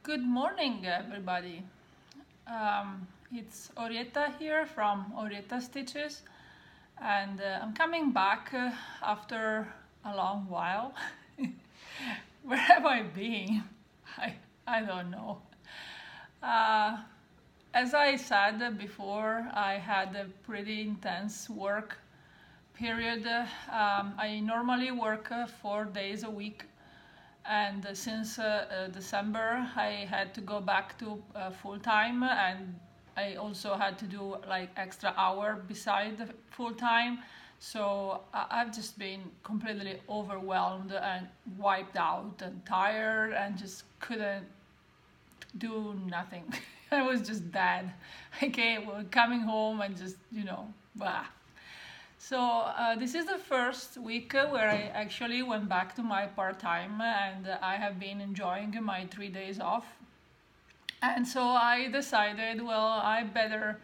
Good morning, everybody. It's Orietta here from Orietta Stitches, and I'm coming back after a long while. Where have I been? I don't know. As I said before, I had a pretty intense work period. I normally work 4 days a week. And since December, I had to go back to full-time, and I also had to do like extra hour beside the full-time. So I've just been completely overwhelmed and wiped out and tired and just couldn't do nothing. I was just dead. Coming home and just, blah. So this is the first week where I actually went back to my part-time, and I have been enjoying my 3 days off. And so I decided, well, I better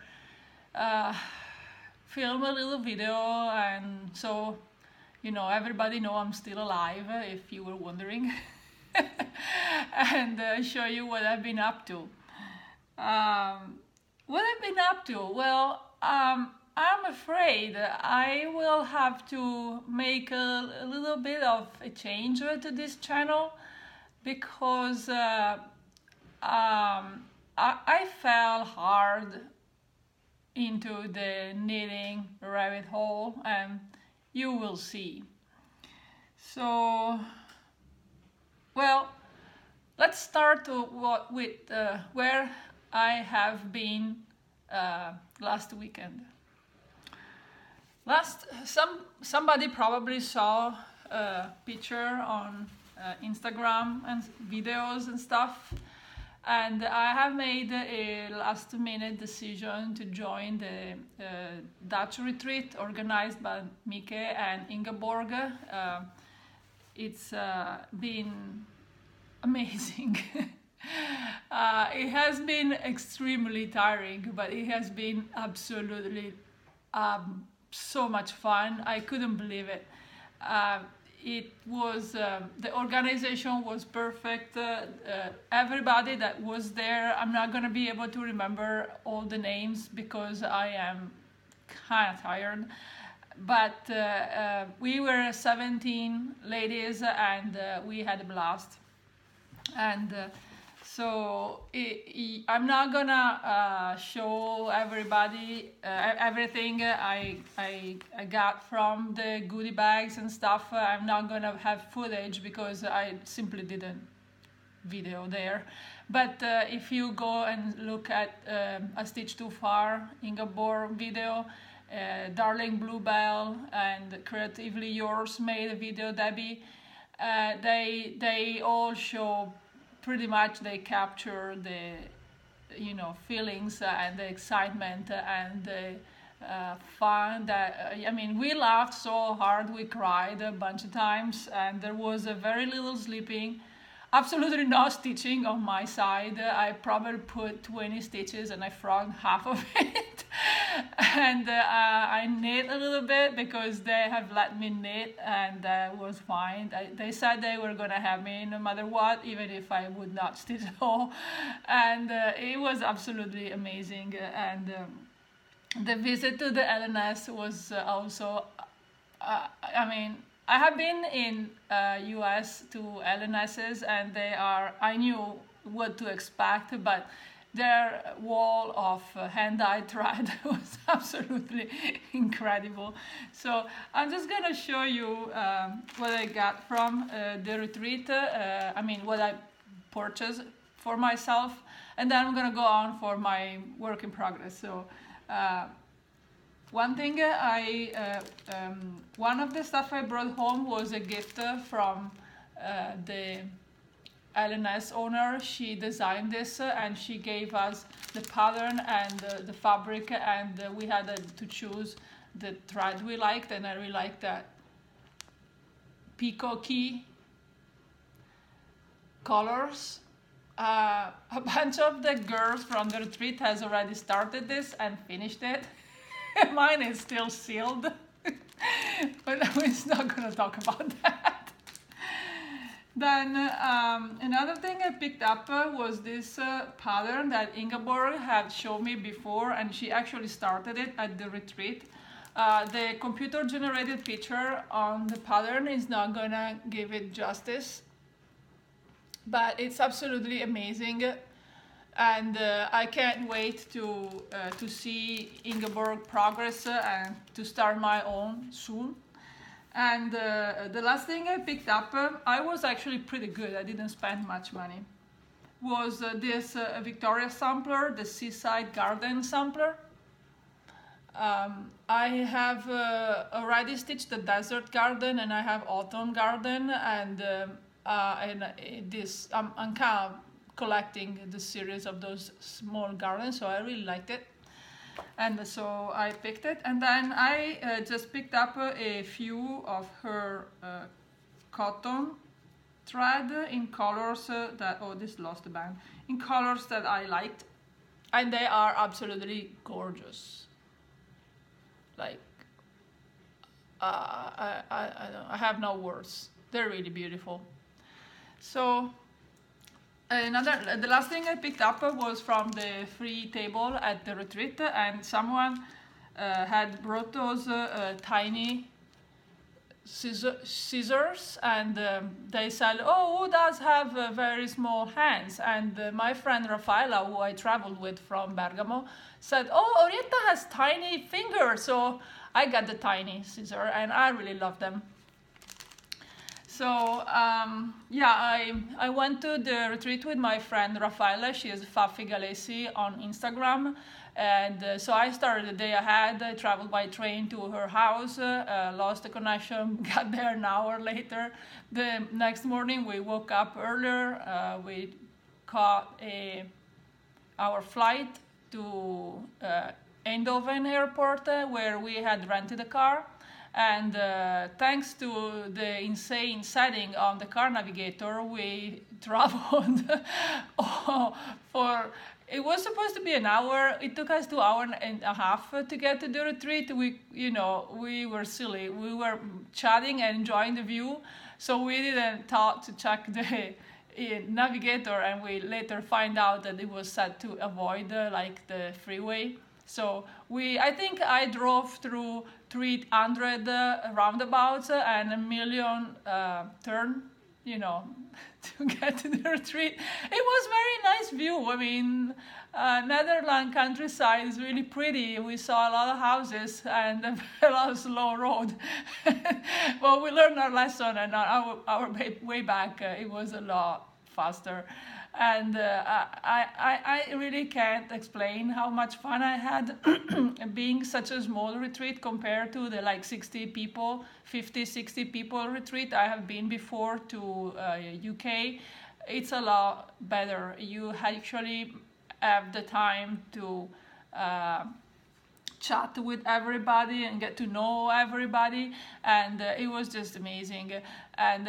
film a little video, and so, everybody know I'm still alive, if you were wondering, and show you what I've been up to. What I've been up to? Well, I'm afraid I will have to make a little bit of a change to this channel, because I fell hard into the knitting rabbit hole, and you will see. So, well, let's start with where I have been last weekend. Somebody probably saw a picture on Instagram and videos and stuff, and I have made a last-minute decision to join the Dutch retreat organized by Mike and Ingeborg. It's been amazing. It has been extremely tiring, but it has been absolutely so much fun. I couldn't believe it. It was the organization was perfect. Everybody that was there, I'm not gonna be able to remember all the names because I am kind of tired. But we were 17 ladies, and we had a blast. And so I'm not gonna show everybody everything I got from the goodie bags and stuff. I'm not gonna have footage because I simply didn't video there. But if you go and look at A Stitch Too Far, Ingeborg video, Darling Bluebell and Creatively Yours made a video, Debbie, they all show pretty much, they capture the feelings and the excitement and the fun that we laughed so hard, we cried a bunch of times, and there was a very little sleeping, absolutely no stitching on my side. I probably put 20 stitches and I frogged half of it. And I knit a little bit because they have let me knit, and that was fine. They said they were gonna have me no matter what, even if I would not stitch at all. And it was absolutely amazing. And the visit to the LNS was also, I have been in US to LNSs, and I knew what to expect, but their wall of hand-dyed thread was absolutely incredible. So I'm just gonna show you what I got from the retreat, what I purchased for myself, and then I'm gonna go on for my work in progress. So one thing one of the stuff I brought home was a gift from the LNS owner. She designed this, and she gave us the pattern and the fabric, and we had to choose the thread we liked, and I really liked that peacocky colors. A bunch of the girls from the retreat has already started this and finished it. Mine is still sealed, but we're not going to talk about that. Then another thing I picked up was this pattern that Ingeborg had shown me before, and she actually started it at the retreat. The computer generated picture on the pattern is not gonna give it justice, but it's absolutely amazing, and I can't wait to see Ingeborg progress and to start my own soon. And the last thing I picked up, I was actually pretty good, I didn't spend much money, was this Victoria sampler, the Seaside Garden sampler. I have already stitched the Desert Garden and I have Autumn Garden, and I'm kind of collecting the series of those small gardens, so I really liked it. And so I picked it, and then I just picked up a few of her cotton thread in colors that, oh, this lost the band, in colors that I liked, and they are absolutely gorgeous. Like, I have no words. They're really beautiful. So the last thing I picked up was from the free table at the retreat, and someone had brought those tiny scissors, and they said, oh, who does have very small hands? And my friend Raffaella, who I traveled with from Bergamo, said, oh, Orietta has tiny fingers, so I got the tiny scissor, and I really love them. So yeah, I went to the retreat with my friend Raffaella. She is Faffi Galesi on Instagram, and so I started the day ahead. I traveled by train to her house, lost the connection, got there an hour later. The next morning we woke up earlier. We caught our flight to Eindhoven airport, where we had rented a car. And thanks to the insane setting on the car navigator, we traveled for, it was supposed to be an hour. It took us 2 hours and a half to get to the retreat. We were silly. We were chatting and enjoying the view, so we didn't thought to check the navigator, and we later find out that it was set to avoid like the freeway. So I think I drove through 300 roundabouts and 1 million turn, to get to the retreat. It was very nice view. I mean, Netherlands countryside is really pretty. We saw a lot of houses and a lot of slow road. Well, we learned our lesson, and our way back, it was a lot faster. And I really can't explain how much fun I had being such a small retreat compared to the like 60 people, 50, 60 people retreat I have been before to UK. It's a lot better. You actually have the time to chat with everybody and get to know everybody, and it was just amazing. And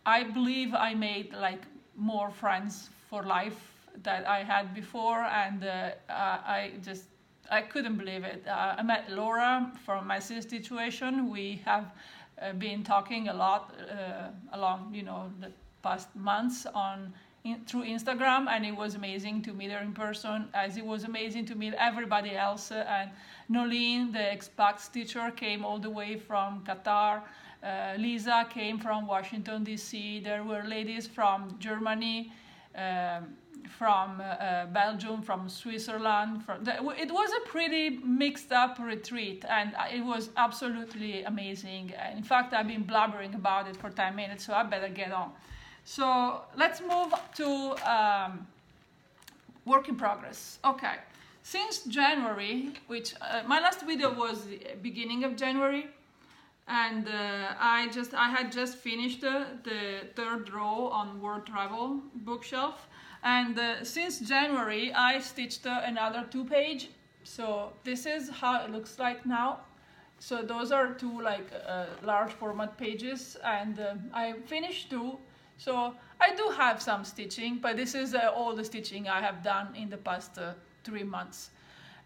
I believe I made like more friends for life that I had before, and I couldn't believe it. I met Laura from my sis situation. We have been talking a lot along the past months through Instagram, and it was amazing to meet her in person, as it was amazing to meet everybody else. And Nolene, the expat teacher, came all the way from Qatar. Lisa came from Washington, D.C. There were ladies from Germany, from Belgium, from Switzerland. It was a pretty mixed up retreat, and it was absolutely amazing. In fact, I've been blabbering about it for 10 minutes, so I better get on. So let's move to work in progress. Okay, since January, which my last video was the beginning of January, and I had just finished the third row on World Travel bookshelf, and since January I stitched another 2-page. So this is how it looks like now. So those are 2 like large format pages, and I finished 2. So I do have some stitching, but this is all the stitching I have done in the past 3 months.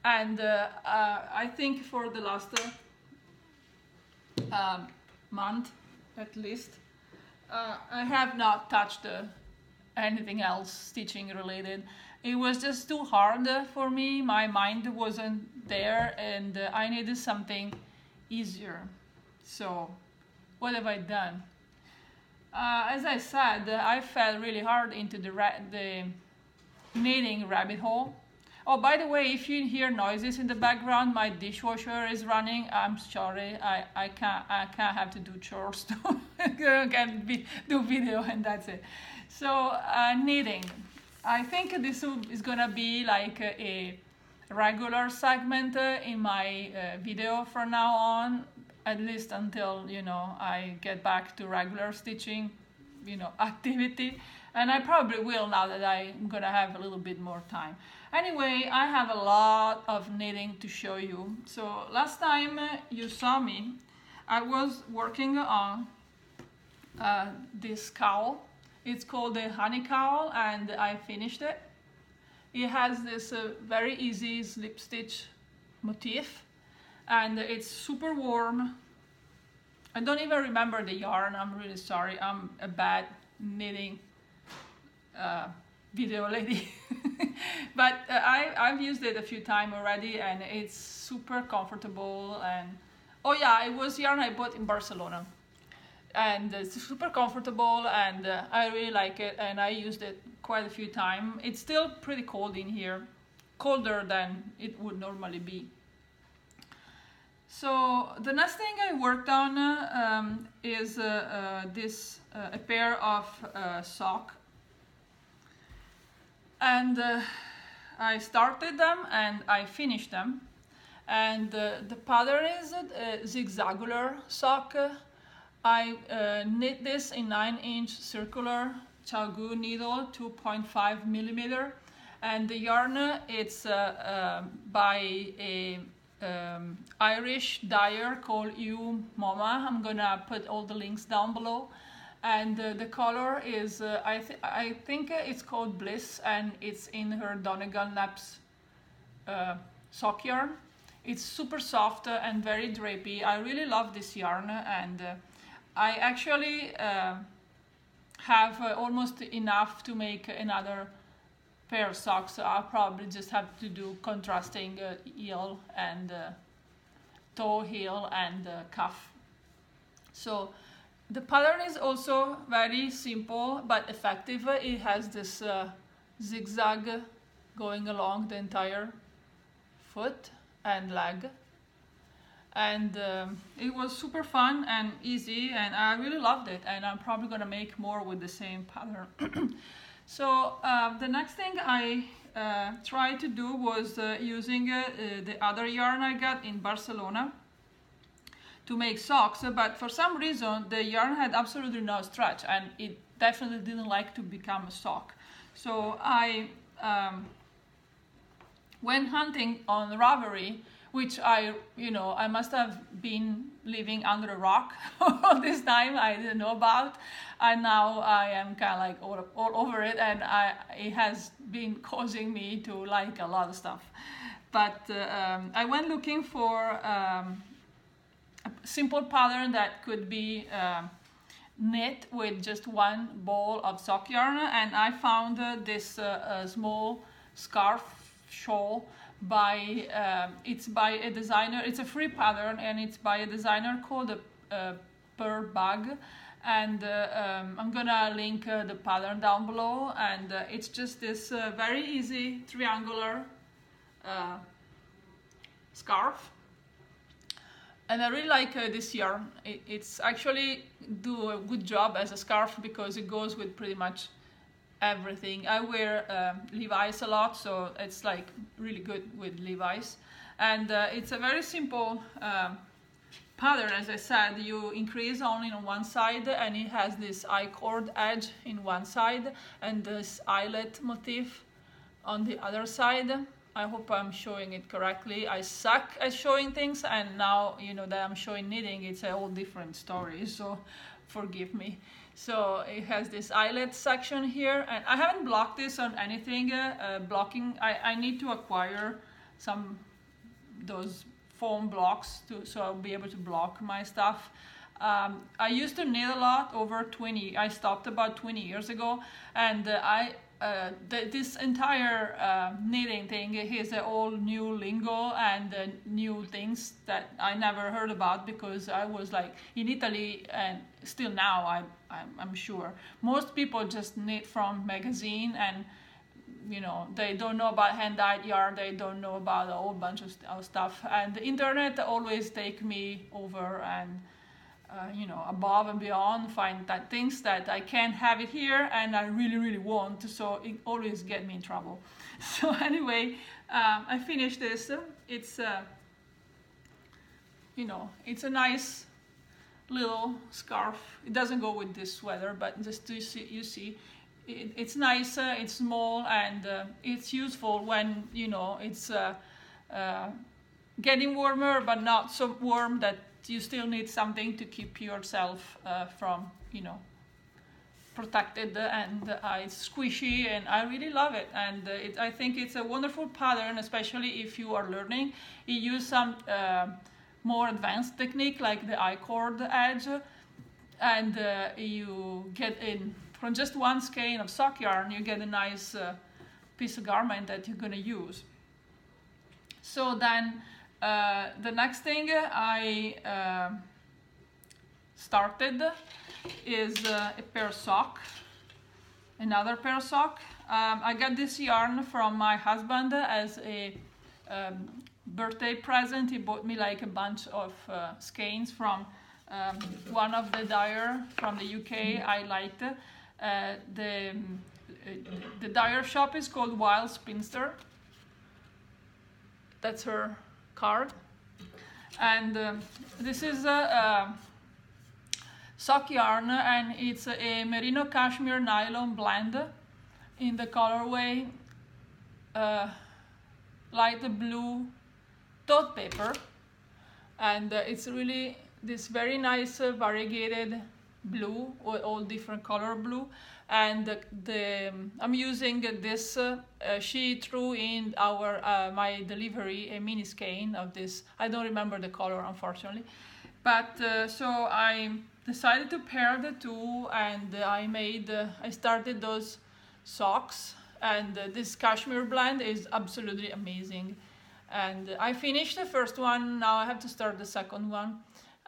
And I think for the last month at least, I have not touched anything else stitching related. It was just too hard for me. My mind wasn't there, and I needed something easier. So what have I done? As I said, I fell really hard into the knitting rabbit hole. Oh, by the way, if you hear noises in the background, my dishwasher is running. I'm sorry, I can't have to do chores to do video, and that's it. So knitting. I think this is gonna be like a regular segment in my video from now on, at least until, you know, I get back to regular stitching, you know, activity. And I probably will now that I'm gonna have a little bit more time. Anyway, I have a lot of knitting to show you. So last time you saw me, I was working on this cowl. It's called the honey cowl, and I finished it. It has this very easy slip stitch motif, and it's super warm. I don't even remember the yarn. I'm really sorry. I'm a bad knitting video lady. But I've used it a few times already, and it's super comfortable. And oh yeah, it was yarn I bought in Barcelona, and it's super comfortable, and I really like it, and I used it quite a few times. It's still pretty cold in here, colder than it would normally be. So the next thing I worked on is a pair of socks. And I started them and I finished them. And the pattern is Zgzagular sock. I knit this in 9-inch circular Chalgu needle, 2.5 millimeter. And the yarn, it's by a Irish dyer called Moma. I'm gonna put all the links down below. And the color is, I think it's called Bliss, and it's in her Donegal Naps sock yarn. It's super soft and very drapey. I really love this yarn, and I actually have almost enough to make another pair of socks. So I'll probably just have to do contrasting heel and toe, heel, and cuff. So the pattern is also very simple but effective. It has this zigzag going along the entire foot and leg, and it was super fun and easy, and I really loved it, and I'm probably gonna make more with the same pattern. So the next thing I tried to do was using the other yarn I got in Barcelona to make socks, but for some reason the yarn had absolutely no stretch, and it definitely didn't like to become a sock. So I went hunting on Ravelry, which I must have been living under a rock all this time. I didn't know about, and now I am kind of like all over it, and it has been causing me to like a lot of stuff. But I went looking for a simple pattern that could be knit with just one ball of sock yarn, and I found this small scarf shawl by it's by a designer. It's a free pattern, and it's by a designer called Pearl Bug, and I'm gonna link the pattern down below. And it's just this very easy triangular scarf. And I really like this yarn. It's actually do a good job as a scarf because it goes with pretty much everything. I wear Levi's a lot, so it's like really good with Levi's. And it's a very simple pattern. As I said, you increase only on one side, and it has this I-cord edge in one side and this eyelet motif on the other side. I hope I'm showing it correctly. I suck at showing things, and now that I'm showing knitting, it's a whole different story, so forgive me. So it has this eyelet section here, and I haven't blocked this on anything. Blocking, I need to acquire those foam blocks so I'll be able to block my stuff. I used to knit a lot I stopped about 20 years ago, and this entire knitting thing is all new lingo and new things that I never heard about, because I was like in Italy, and still now I'm sure most people just knit from magazine, and you know, they don't know about hand-dyed yarn, they don't know about a whole bunch of stuff, and the internet always take me over and you know, above and beyond, find that things that I can't have it here and I really want, so it always get me in trouble. So anyway, I finished this. It's you know, it's a nice little scarf. It doesn't go with this sweater, but just to see, you see, it's nice, it's small, and it's useful when, you know, it's getting warmer, but not so warm that you still need something to keep yourself from, you know, protected, and it's squishy, and I really love it. And I think it's a wonderful pattern, especially if you are learning. You use some more advanced technique like the I-cord edge, and you get in from just one skein of sock yarn, you get a nice piece of garment that you're going to use. So then the next thing I started is a pair of sock, another pair of sock. I got this yarn from my husband as a birthday present. He bought me like a bunch of skeins from one of the dyer from the UK I liked. The dyer shop is called Wild Spinster. That's her card. And this is a sock yarn, and it's a merino cashmere nylon blend in the colorway light blue tote paper, and it's really this very nice variegated blue, or all different color blue. And I'm using this, she threw in my delivery a mini skein of this. I don't remember the color, unfortunately, but so I decided to pair the two, and I started those socks, and this cashmere blend is absolutely amazing. And I finished the first one, now I have to start the second one.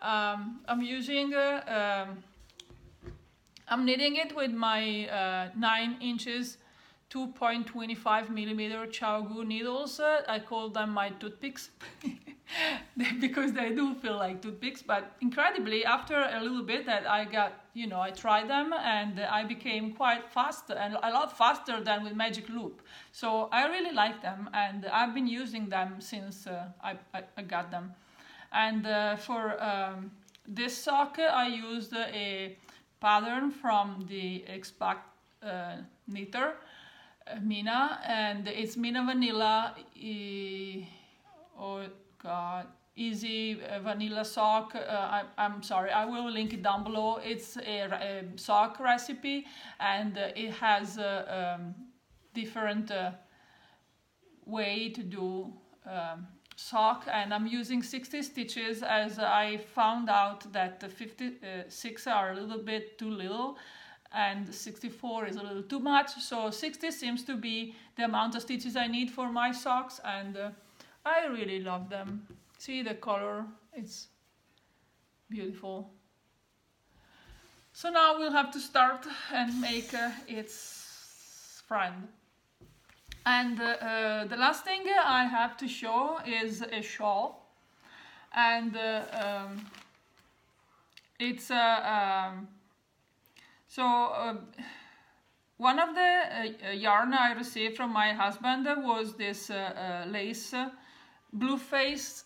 I'm using I'm knitting it with my 9 inches 2.25 millimeter Chao needles. I call them my toothpicks because they do feel like toothpicks, but incredibly after a little bit that I got, you know, I tried them, and I became quite fast, and a lot faster than with Magic Loop. So I really like them, and I've been using them since I got them. And for this sock I used a pattern from the X-Pac knitter, Mina, and it's Mina Vanilla, oh god, easy vanilla sock. I'm sorry, I will link it down below. It's a sock recipe, and it has a different way to do sock, and I'm using 60 stitches, as I found out that the 56 are a little bit too little and 64 is a little too much, so 60 seems to be the amount of stitches I need for my socks, and I really love them. See the color, it's beautiful. So now we'll have to start and make its friend. And the last thing I have to show is a shawl, and it's one of the yarn I received from my husband was this lace, blue face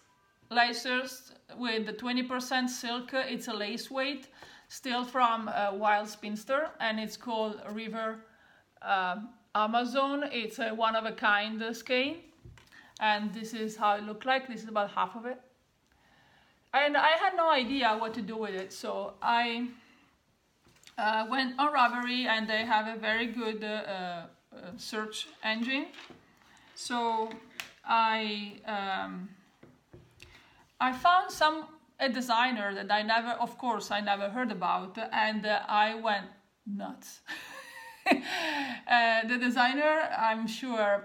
lacers with the 20% silk. It's a lace weight, still from Wild Spinster, and it's called River Amazon. It's a one-of-a-kind skein, and this is how it looked like. This is about half of it, and I had no idea what to do with it, so I went on Ravelry, and they have a very good search engine. So I found some a designer that of course I never heard about, and I went nuts. The designer, I'm sure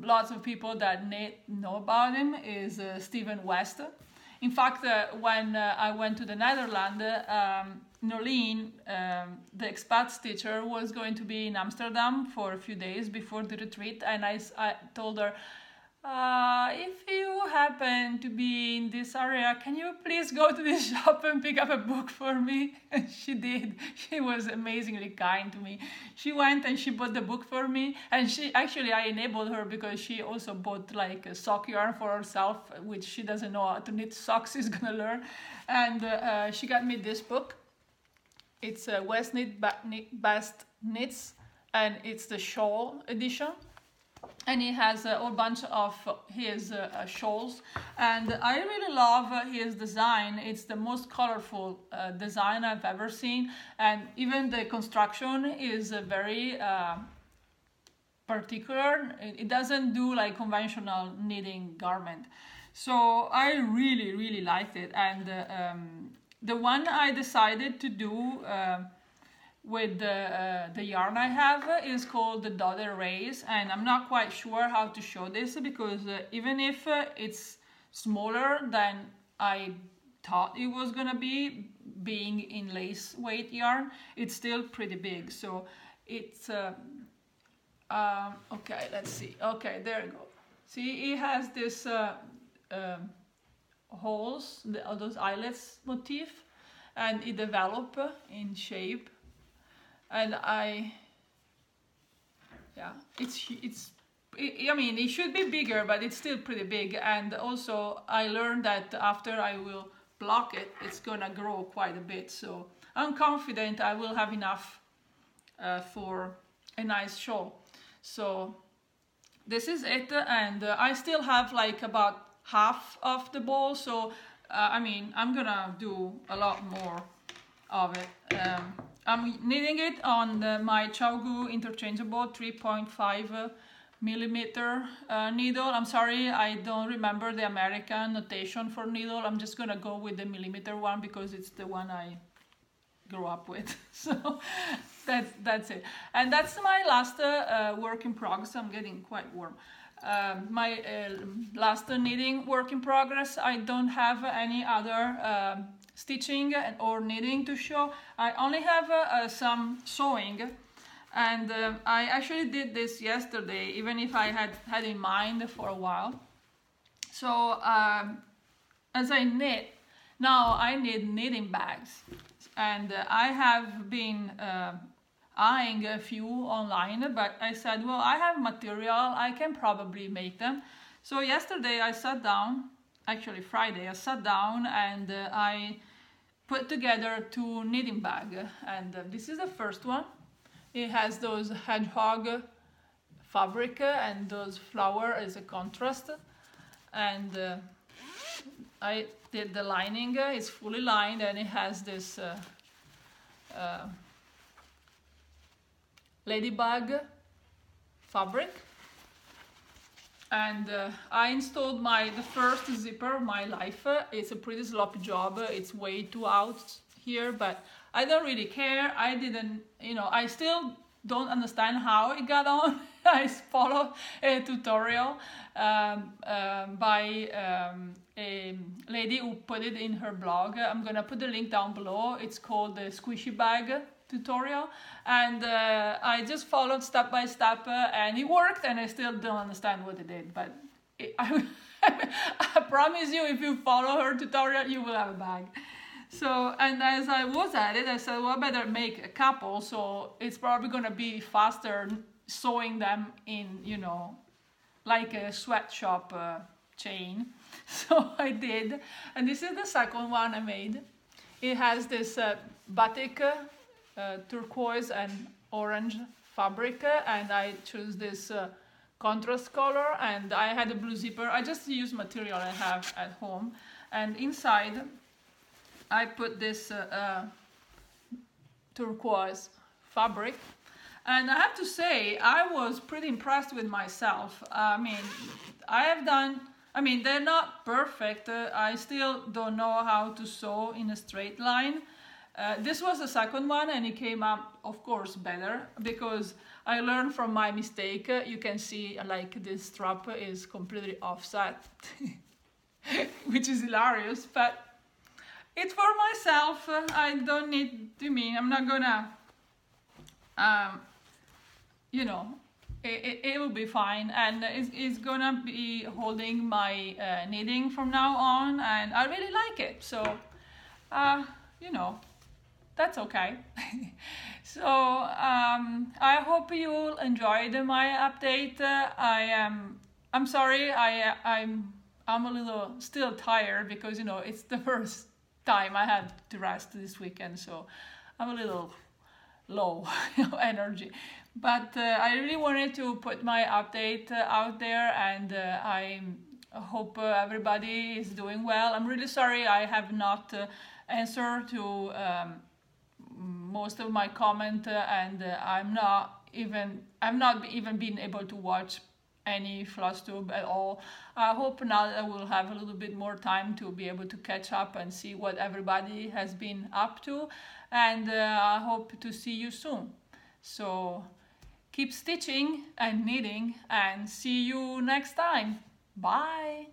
lots of people that know about him, is Steven West. In fact, when I went to the Netherlands, Nolene, the expats teacher, was going to be in Amsterdam for a few days before the retreat, and I told her, if you happen to be in this area, can you please go to this shop and pick up a book for me? And she did. She was amazingly kind to me. She went and she bought the book for me, and I enabled her because she also bought like a sock yarn for herself, which she doesn't know how to knit socks. She's gonna learn, and she got me this book. It's West Knit Best Knits, and it's the shawl edition. And he has a whole bunch of his shawls, and I really love his design. It's the most colorful design I've ever seen, and even the construction is very particular. It doesn't do like conventional knitting garment, so I really liked it. And the one I decided to do with the yarn I have is called the Dotted Rays, and I'm not quite sure how to show this because even if it's smaller than I thought it was gonna be, being in lace weight yarn, it's still pretty big. So it's okay, let's see. Okay, there you go. See, it has this holes, those eyelets motif, and it develop in shape. And I mean, it should be bigger, but it's still pretty big. And also I learned that after I will block it, it's gonna grow quite a bit. So I'm confident I will have enough for a nice shawl. So this is it, and I still have like about half of the ball. So I mean, I'm gonna do a lot more of it. I'm knitting it on my Chowgu interchangeable 3.5 millimeter needle. I'm sorry, I don't remember the American notation for needle. I'm just gonna go with the millimeter one because it's the one I grew up with. So that's it. And that's my last work in progress. I'm getting quite warm. My last knitting work in progress. I don't have any other stitching or knitting to show. I only have some sewing, and I actually did this yesterday, even if I had in mind for a while. So as I knit, now I need knitting bags, and I have been eyeing a few online, but I said, well, I have material, I can probably make them. So yesterday I sat down, actually Friday, I sat down and I put together 2 knitting bags, and this is the first one. It has those hedgehog fabric and those flower as a contrast, and I did the lining. It's fully lined, and it has this ladybug fabric, and I installed the first zipper of my life. It's a pretty sloppy job. It's way too out here, but I don't really care. I didn't, I still don't understand how it got on. I followed a tutorial by a lady who put it in her blog. I'm gonna put the link down below. It's called the Squishy Bag tutorial, and I just followed step by step, and it worked, and I still don't understand what it did, but I promise you, if you follow her tutorial, you will have a bag. So, and as I was at it, I said, well, I better make a couple, so it's probably gonna be faster sewing them in, like a sweatshop chain. So I did, and this is the second one I made. It has this batik turquoise and orange fabric, and I chose this contrast color, and I had a blue zipper. I just use material I have at home, and inside I put this turquoise fabric, and I have to say I was pretty impressed with myself. I mean, I have done I mean, they're not perfect. I still don't know how to sew in a straight line. This was the second one and it came up, of course, better because I learned from my mistake. You can see like this strap is completely offset, which is hilarious, but it's for myself. I don't need, I'm not gonna, you know, it will be fine, and it's gonna be holding my knitting from now on, and I really like it, so you know, that's okay. So I hope you enjoyed my update. I'm sorry, I'm a little still tired because, you know, it's the first time I had to rest this weekend, so I'm a little low energy. But I really wanted to put my update out there, and I hope everybody is doing well. I'm really sorry I have not answered to most of my comment, and I've not even been able to watch any Flosstube at all. I hope now that I will have a little bit more time to be able to catch up and see what everybody has been up to, and I hope to see you soon. So keep stitching and knitting, and see you next time. Bye!